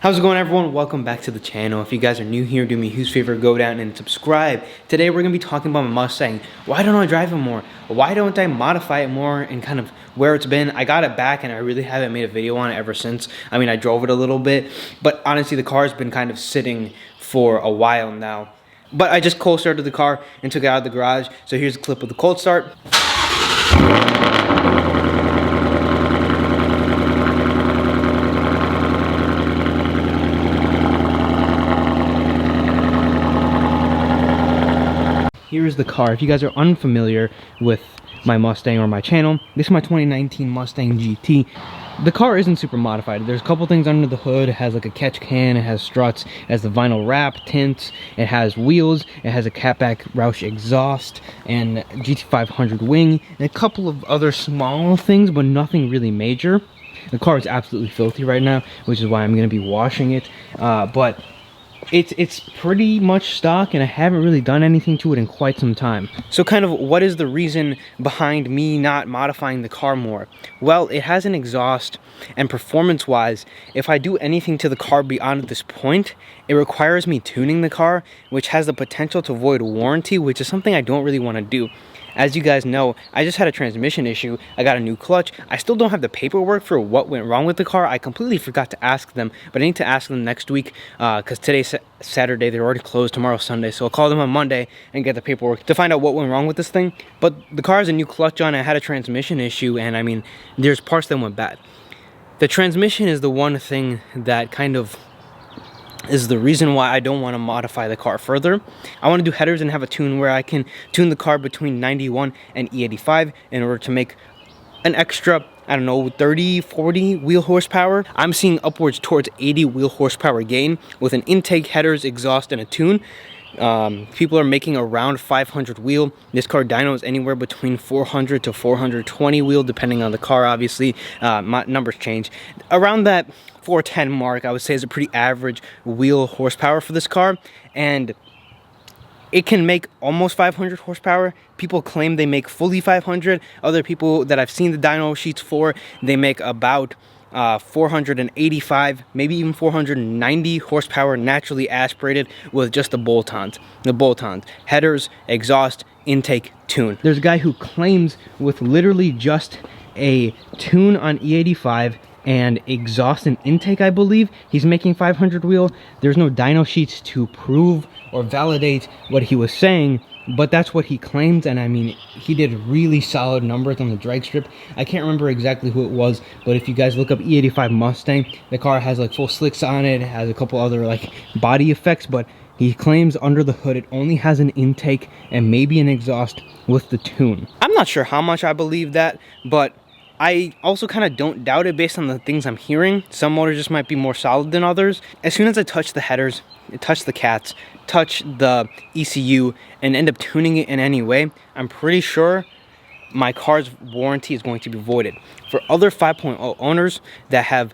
How's it going, everyone? Welcome back to the channel. If you guys are new here, do me a huge favor, go down and subscribe. Today we're gonna be talking about my Mustang. Why don't I drive it more? Why don't I modify it more and kind of where it's been? I got it back and I really haven't made a video on it ever since. I mean, I drove it a little bit, but honestly the car's been kind of sitting for a while now. But I just cold started the car and took it out of the garage. So here's a clip of the cold start. Here's the car. If you guys are unfamiliar with my Mustang or my channel, this is my 2019 Mustang GT. The car isn't super modified. There's a couple things under the hood. It has like a catch can, it has struts, it has the vinyl wrap, tints, it has wheels, it has a catback Roush exhaust, and GT500 wing, and a couple of other small things, but nothing really major. The car is absolutely filthy right now, which is why I'm going to be washing it, but it's pretty much stock and I haven't really done anything to it in quite some time. So kind of what is the reason behind me not modifying the car more? Well, it has an exhaust, and performance wise, if I do anything to the car beyond this point, it requires me tuning the car, which has the potential to void warranty, which is something I don't really want to do. As you guys know, I just had a transmission issue. I got a new clutch. I still don't have the paperwork for what went wrong with the car. I completely forgot to ask them, but I need to ask them next week because today's Saturday. They're already closed. Tomorrow's Sunday. So I'll call them on Monday and get the paperwork to find out what went wrong with this thing. But the car has a new clutch on. I had a transmission issue, and I mean, there's parts that went bad. The transmission is the one thing that kind of is the reason why I don't want to modify the car further. I want to do headers and have a tune where I can tune the car between 91 and E85 in order to make an extra, I don't know, 30, 40 wheel horsepower. I'm seeing upwards towards 80 wheel horsepower gain with an intake, headers, exhaust, and a tune. People are making around 500 wheel. This car dyno is anywhere between 400 to 420 wheel, depending on the car, obviously. My numbers change. Around that 410 mark, I would say, is a pretty average wheel horsepower for this car, and it can make almost 500 horsepower. People claim they make fully 500. Other people that I've seen the dyno sheets for, they make about 485, maybe even 490 horsepower naturally aspirated with just the bolt-ons. Headers, exhaust, intake, tune. There's a guy who claims with literally just a tune on E85 and exhaust and intake, I believe, he's making 500 wheel. There's no dyno sheets to prove or validate what he was saying, but that's what he claims. And I mean, he did really solid numbers on the drag strip. I can't remember exactly who it was, but if you guys look up E85 Mustang, the car has like full slicks on it, has a couple other like body effects, but he claims under the hood it only has an intake and maybe an exhaust with the tune. I'm not sure how much I believe that, but I also kind of don't doubt it based on the things I'm hearing. Some motors just might be more solid than others. As soon as I touch the headers, touch the cats, touch the ECU, and end up tuning it in any way, I'm pretty sure my car's warranty is going to be voided. For other 5.0 owners that have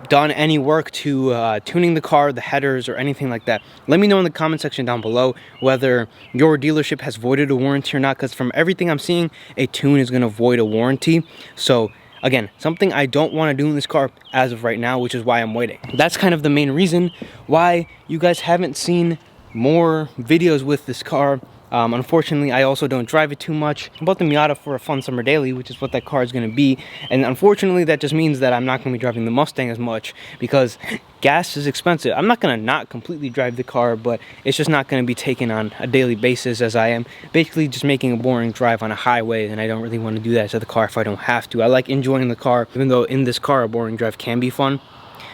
done any work to tuning the car, the headers, or anything like that, let me know in the comment section down below whether your dealership has voided a warranty or not, because from everything I'm seeing, a tune is going to void a warranty. So again, something I don't want to do in this car as of right now, which is why I'm waiting. That's kind of the main reason why you guys haven't seen more videos with this car. Unfortunately, I also don't drive it too much. I bought the Miata for a fun summer daily, which is what that car is going to be. And unfortunately, that just means that I'm not going to be driving the Mustang as much because gas is expensive. I'm not going to not completely drive the car, but it's just not going to be taken on a daily basis, as I am basically just making a boring drive on a highway, and I don't really want to do that to the car if I don't have to. I like enjoying the car, even though in this car a boring drive can be fun.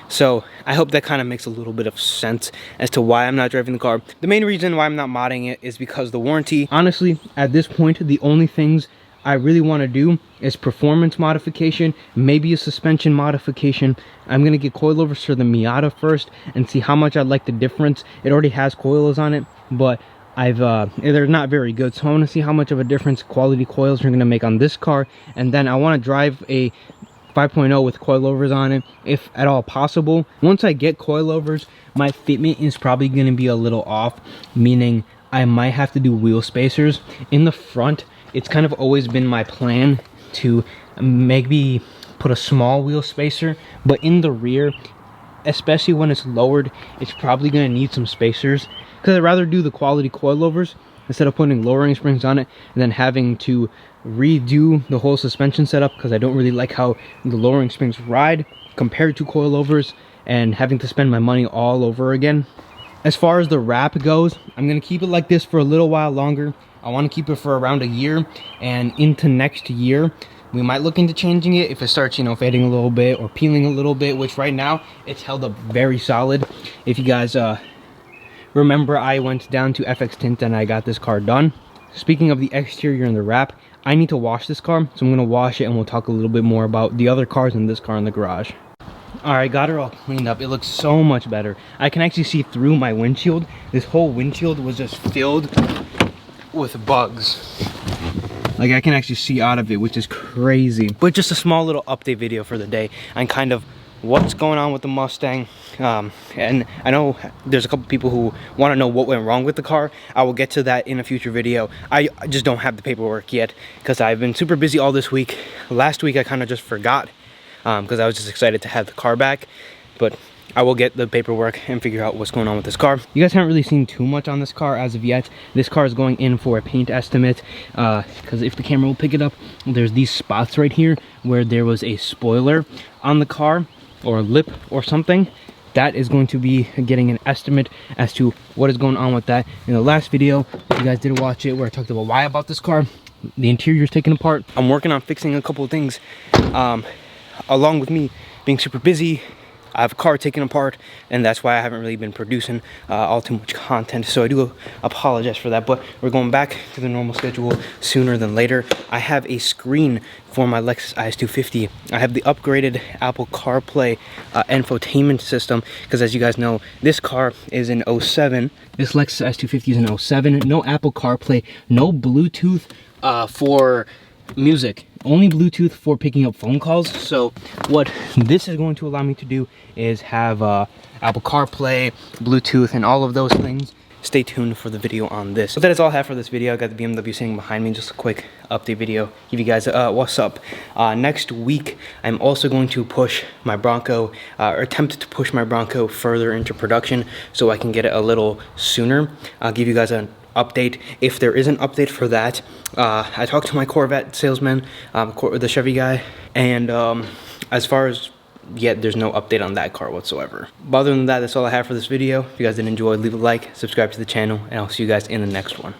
So I hope that kind of makes a little bit of sense as to why I'm not driving the car. The main reason why I'm not modding it is because the warranty. Honestly, at this point, the only things I really want to do is performance modification, maybe a suspension modification. I'm going to get coilovers for the Miata first and see how much I like the difference. It already has coils on it, but they're not very good, so I want to see how much of a difference quality coils are going to make on this car. And then I want to drive a 5.0 with coilovers on it, if at all possible. Once I get coilovers, my fitment is probably going to be a little off, meaning I might have to do wheel spacers. In the front, it's kind of always been my plan to maybe put a small wheel spacer, but in the rear, especially when it's lowered, it's probably going to need some spacers, because I'd rather do the quality coilovers instead of putting lowering springs on it and then having to redo the whole suspension setup, because I don't really like how the lowering springs ride compared to coilovers, and having to spend my money all over again. As far as the wrap goes, I'm going to keep it like this for a little while longer. I want to keep it for around a year, and into next year we might look into changing it if it starts, you know, fading a little bit or peeling a little bit, which right now it's held up very solid. If you guys remember, I went down to FX Tint and I got this car done. Speaking of the exterior and the wrap, I need to wash this car, so I'm going to wash it and we'll talk a little bit more about the other cars and this car in the garage. Alright, got her all cleaned up. It looks so much better. I can actually see through my windshield. This whole windshield was just filled with bugs. Like, I can actually see out of it, which is crazy. But just a small little update video for the day on kind of what's going on with the Mustang. And I know there's a couple people who want to know what went wrong with the car. I will get to that in a future video. I just don't have the paperwork yet because I've been super busy all this week. Last week I kind of just forgot because I was just excited to have the car back. But I will get the paperwork and figure out what's going on with this car. You guys haven't really seen too much on this car as of yet. This car is going in for a paint estimate because if the camera will pick it up, there's these spots right here where there was a spoiler on the car or a lip or something. That is going to be getting an estimate as to what is going on with that. In the last video, if you guys did watch it, where I talked about why I bought this car, the interior is taken apart. I'm working on fixing a couple of things along with me being super busy. I have a car taken apart, and that's why I haven't really been producing all too much content. So I do apologize for that, but we're going back to the normal schedule sooner than later. I have a screen for my Lexus IS250. I have the upgraded Apple CarPlay infotainment system, because as you guys know, this car is an 07. This Lexus IS250 is an 07. No Apple CarPlay, no Bluetooth for music, only Bluetooth for picking up phone calls. So what this is going to allow me to do is have Apple CarPlay, Bluetooth, and all of those things. Stay tuned for the video on this. So that is all I have for this video. I got the BMW sitting behind me. Just a quick update video. Give you guys what's up. Next week, I'm also going to push my Bronco, or attempt to push my Bronco further into production so I can get it a little sooner. I'll give you guys an update if there is an update for that. I talked to my Corvette salesman, the Chevy guy, and as far as yet, there's no update on that car whatsoever. But other than that, that's all I have for this video. If you guys did enjoy, leave a like, subscribe to the channel, and I'll see you guys in the next one.